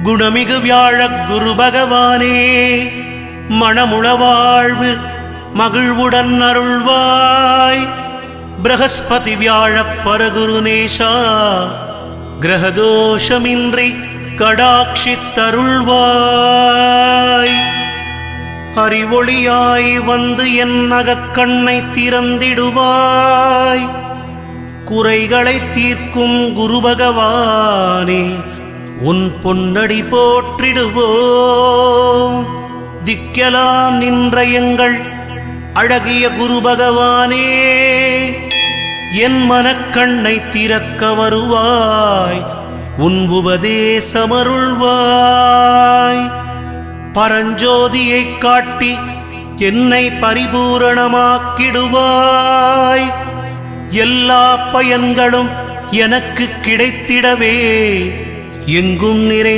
குணமிகு வியாழக் குரு பகவானே மணமுள வாழ்வு மகிழ்வுடன் அருள்வாய். பிரகஸ்பதி வியாழப் பரகுருநேஷா கிரகதோஷமின்றி கடாட்சித்தருள்வாய். அறிவொளியாய் வந்து என் அகக்கண்ணை திறந்திடுவாய். குறைகளை தீர்க்கும் குரு பகவானே உன் பொன்னடி போற்றிடுவோம். திக்கெல்லாம் நின்ற எங்கள் அழகிய குரு பகவானே என் மனக்கண்ணை திறக்க வருவாய். உன் உபதேசமருள்வாய். பரஞ்சோதியை காட்டி என்னை பரிபூரணமாக்கிடுவாய். எல்லா பயன்களும் எனக்கு கிடைத்திடவே எங்கும் நிறைந்த